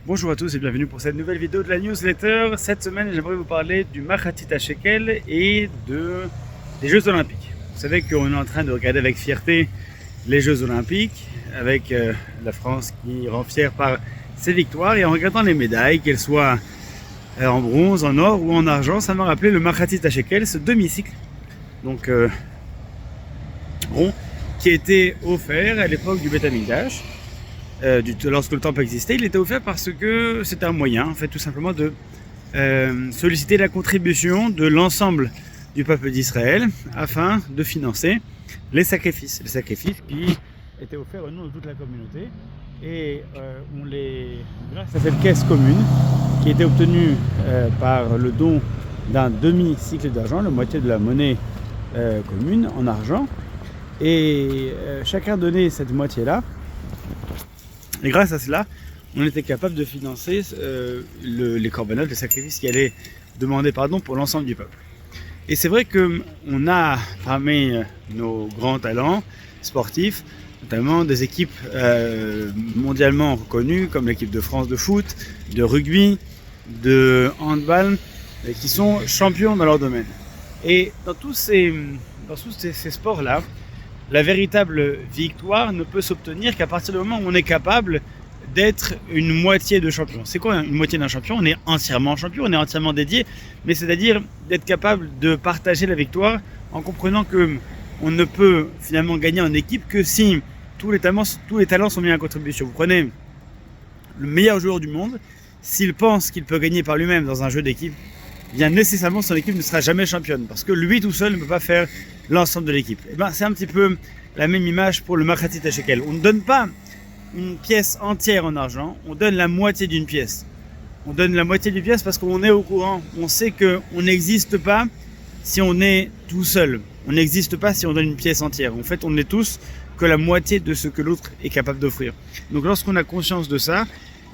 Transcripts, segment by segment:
Bonjour à tous et bienvenue pour cette nouvelle vidéo de la newsletter. Cette semaine, j'aimerais vous parler du Machatzit HaShekel et des Jeux Olympiques. Vous savez qu'on est en train de regarder avec fierté les Jeux Olympiques, avec la France qui rend fière par ses victoires. Et en regardant les médailles, qu'elles soient en bronze, en or ou en argent, ça m'a rappelé le Machatzit HaShekel, ce demi-cycle, donc rond, qui a été offert à l'époque du Beth Amikdash. Lorsque le temple existait, il était offert parce que c'était un moyen, en fait, tout simplement de solliciter la contribution de l'ensemble du peuple d'Israël afin de financer les sacrifices qui étaient offerts au nom de toute la communauté. Et grâce à cette caisse commune qui était obtenue par le don d'un demi-cycle d'argent, la moitié de la monnaie commune en argent, et chacun donnait cette moitié-là. Et grâce à cela, on était capable de financer les corbanotes, les sacrifices qui allaient demander pardon pour l'ensemble du peuple. Et c'est vrai qu'on a parmi nos grands talents sportifs, notamment des équipes mondialement reconnues, comme l'équipe de France de foot, de rugby, de handball, qui sont champions dans leur domaine. Et dans tous ces sports-là, la véritable victoire ne peut s'obtenir qu'à partir du moment où on est capable d'être une moitié de champion. C'est quoi une moitié d'un champion? On est entièrement champion, on est entièrement dédié, mais c'est-à-dire d'être capable de partager la victoire en comprenant que on ne peut finalement gagner en équipe que si tous les talents sont mis à contribution. Vous prenez le meilleur joueur du monde, s'il pense qu'il peut gagner par lui-même dans un jeu d'équipe, bien nécessairement son équipe ne sera jamais championne parce que lui tout seul ne peut pas faire l'ensemble de l'équipe. Et c'est un petit peu la même image pour le Machatzit HaShekel. On ne donne pas une pièce entière en argent, on donne la moitié d'une pièce. On donne la moitié d'une pièce parce qu'on est au courant, on sait qu'on n'existe pas si on est tout seul. On n'existe pas si on donne une pièce entière. En fait, on n'est tous que la moitié de ce que l'autre est capable d'offrir. Donc lorsqu'on a conscience de ça,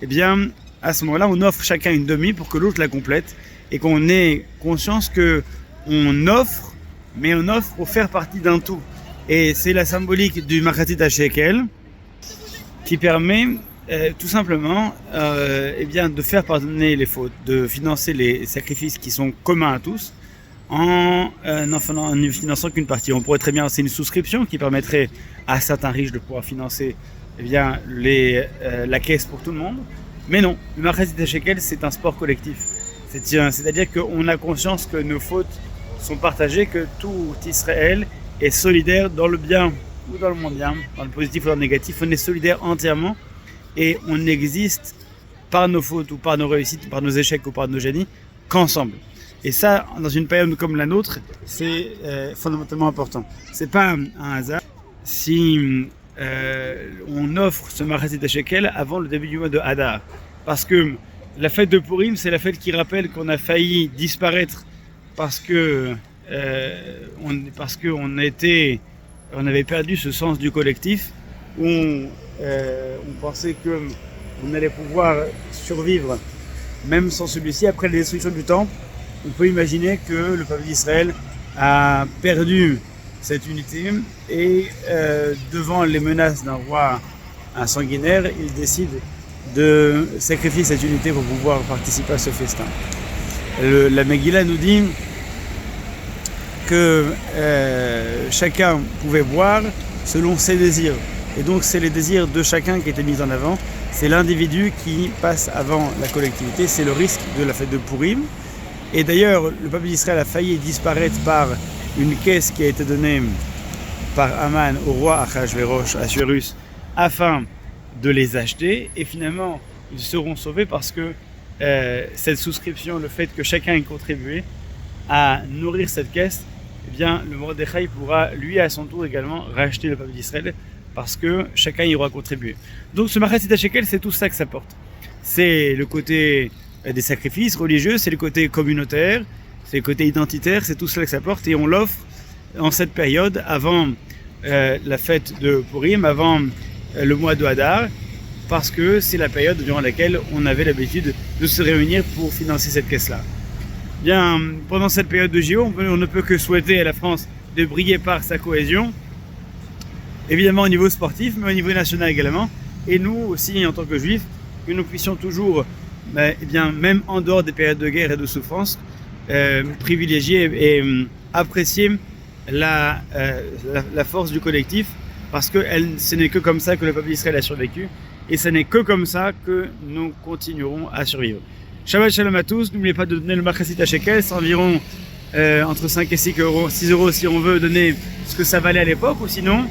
eh bien, à ce moment-là, on offre chacun une demi pour que l'autre la complète et qu'on ait conscience qu'on offre, mais on offre pour faire partie d'un tout. Et c'est la symbolique du Machatzit HaShekel qui permet tout simplement de faire pardonner les fautes, de financer les sacrifices qui sont communs à tous en ne finançant qu'une partie. On pourrait très bien lancer une souscription qui permettrait à certains riches de pouvoir financer la caisse pour tout le monde. Mais non, le Machatzit HaShekel c'est un sport collectif. C'est-à-dire qu'on a conscience que nos fautes sont partagées, que tout Israël est solidaire dans le bien ou dans le moins bien, dans le positif ou dans le négatif. On est solidaire entièrement et on n'existe par nos fautes ou par nos réussites, par nos échecs ou par nos génies qu'ensemble. Et ça, dans une période comme la nôtre, c'est fondamentalement important. C'est pas un hasard si on offre ce Machatzit HaShekel avant le début du mois de Hadar. Parce que la fête de Purim, c'est la fête qui rappelle qu'on a failli disparaître parce qu'on avait perdu ce sens du collectif où on pensait qu'on allait pouvoir survivre même sans celui-ci. Après la destruction du temple, on peut imaginer que le peuple d'Israël a perdu cette unité et devant les menaces d'un roi sanguinaire, il décide de sacrifier cette unité pour pouvoir participer à ce festin. La Megillah nous dit que chacun pouvait boire selon ses désirs. Et donc c'est les désirs de chacun qui étaient mis en avant. C'est l'individu qui passe avant la collectivité. C'est le risque de la fête de Purim. Et d'ailleurs, le peuple d'Israël a failli disparaître par une caisse qui a été donnée par Aman au roi Ahasuerus afin de les acheter, et finalement ils seront sauvés parce que cette souscription, le fait que chacun ait contribué à nourrir cette caisse, eh bien le Mordechai pourra lui à son tour également racheter le peuple d'Israël parce que chacun y aura contribué. Donc ce Machatzit HaShekel, c'est tout ça que ça porte. C'est le côté des sacrifices religieux, c'est le côté communautaire, c'est le côté identitaire, c'est tout cela que ça porte, et on l'offre en cette période avant la fête de Purim, avant le mois de Hadar, parce que c'est la période durant laquelle on avait l'habitude de se réunir pour financer cette caisse-là. Bien, pendant cette période de JO, on ne peut que souhaiter à la France de briller par sa cohésion, évidemment au niveau sportif, mais au niveau national également. Et nous aussi, en tant que juifs, que nous puissions toujours, eh bien, même en dehors des périodes de guerre et de souffrance, privilégier et apprécier la force du collectif, parce que ce n'est que comme ça que le peuple d'Israël a survécu, et ce n'est que comme ça que nous continuerons à survivre. Shabbat Shalom à tous, n'oubliez pas de donner le Machassit à Shekel, c'est environ entre 5 et 6 euros si on veut donner ce que ça valait à l'époque, ou sinon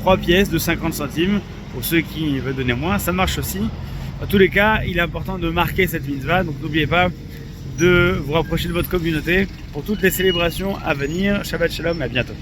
3 pièces de 50 centimes pour ceux qui veulent donner moins, ça marche aussi. En tous les cas, il est important de marquer cette mitzvah, donc n'oubliez pas de vous rapprocher de votre communauté pour toutes les célébrations à venir. Shabbat Shalom et à bientôt.